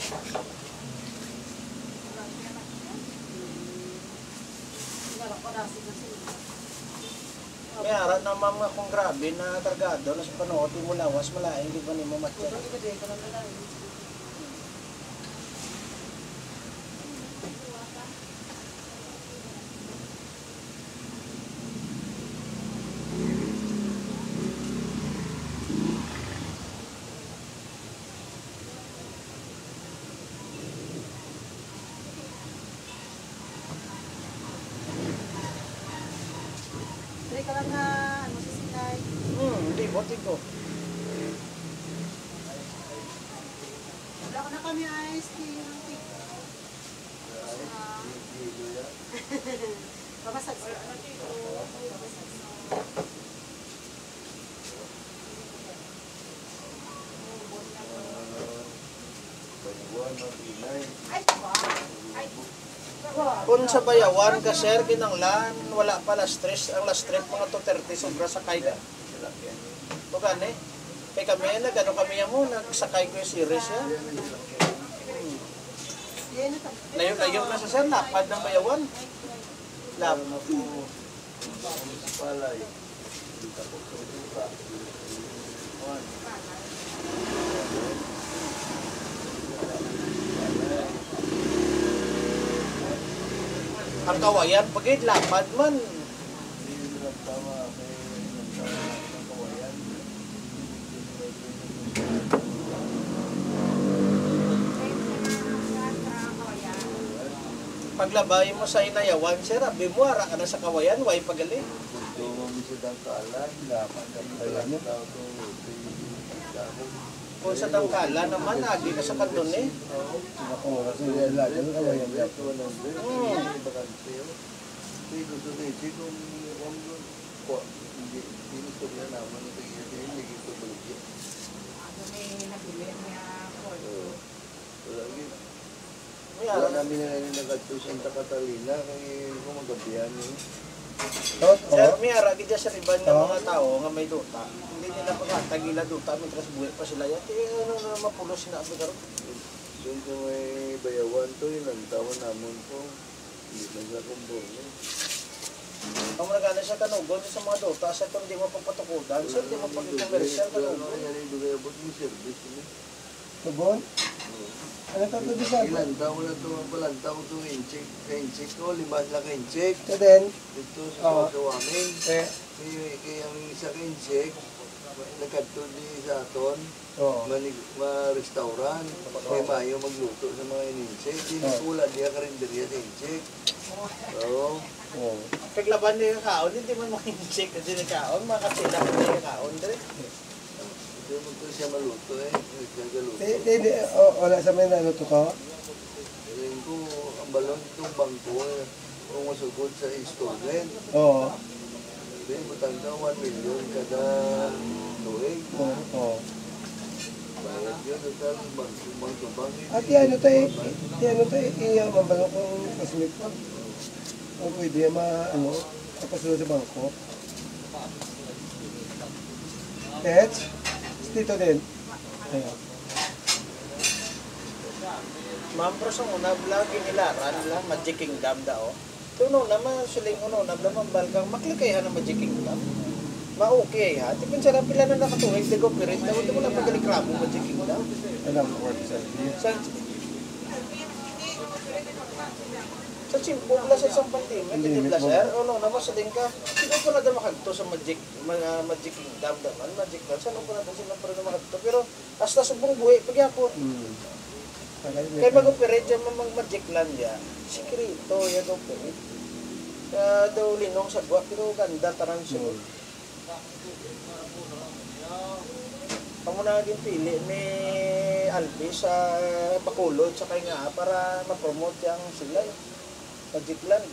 May arat na mga kung grabe na kargado na sa panood, di mo lawas, malaing, di ba ni mo matya? Ka lang na, ano si Sinay? Hindi, bote ko. Wala ko na kami ice tea ng tea. Babasag sa Kung sa bayawan ka sir, kinanglan, wala pa last stress. Ang last trip mga 230 sobra sakay ka. Ito gani. Kaya kami, nagano kami mo, nagsakay ko yung series ya. Layo-layo na sa sir, lapad ng bayawan. Lapad. Ang kawayan, pagid lapad man. Paglabay mo sa inayawan, sir, abi mo, ara ka na sa kawayan, way pagaling. Kung sa Dangkala naman, agi ka sa kandun eh. Wala namin na rin nag-adto Santa Catalina kaya kung magabihan yun. Sir, may aragi dyan sa riban ng mga tao nga may duta. Hindi nila pagkatagila duta, may tras buhay pa sila yan. Eh, ano na mapulos na ako karon. Doon sa may bayawan to, yun ang tawa namon po. Hindi lang sa kumbong. Ang nagana siya kanugon sa mga duta, sa kung di mo pagpatukudan, sir, di mo pag-commercial kanugon. Ano yung bagay-abot yung service niya? Tubon? Ano ito ito sa akin? Ilan taon na ito ang balanta ko itong incheck. Ka-incheck ko, 5 lang ka-incheck. Ito din? Dito sa Kawamin. Eh? Kaya ang isa ka-incheck, nagkadto di sa aton, ma-restauran, kaya mayo magluto sa mga in-incheck. Wala diya karinderya sa incheck. Oo. Kaglaban na yung kaon, hindi man makincheck kasi yung kaon, makasila ka na yung kaon. Hindi mo ito siya maluto eh. Hindi, wala sa may naluto ka? Tingin ko, ang balon itong bangko eh. Kung masugod sa installment. Oo. Hindi, butang ka 1 million kada tuwing. Oo. Bayad yun, total, bangko. At yan ito iyaw mabalo kong kasmit ko. Kung pwede kapasunod sa bangko. Tetch? Dito din. Ayan. Ma'am, pero sa una, vlog inilaran lang, Magic Kingdom daw. Tuno naman, suling uno, naman balgang maklikayhan ng Magic Kingdom. Ma-okay ha. Tipin sa pila na nakatuwing, di ko pirit, na hindi mo na pagalikramo Magic Kingdom. Alam ko work sa Sa Chimpo, plus sa isang pantimit, hindi plus sir, o no, naman sa din ka, sino po na makagto sa Magic Kingdom naman, Magic Land, saan po natin sila pa rin makagto, pero hasta subong buhay, pagyapon. Kaya mag-operate yan mga Magic Land yan, sikrito, yan operate. Kaya daw linong sa guwak, pero ganda, tarang sunod. Ang muna naging pili ni Albi sa Bacolod, sa kaya nga, para ma-promote yung sila, Magic Land.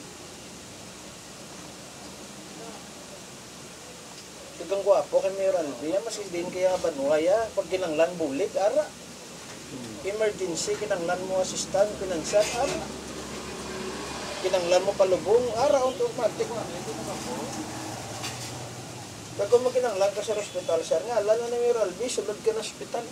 Tigang gwapo kay Mayor Albi, mas din kaya banuaya, pag kinanglan bulik, ara. Emergency, kinanglan mo assistant, pinansyat, ara. Kinanglan mo palubong, ara, automatic. Pag kung mo kinanglan ka sa hospital, sir nga, alam na ni Mayor Albi, sulod ka na hospital.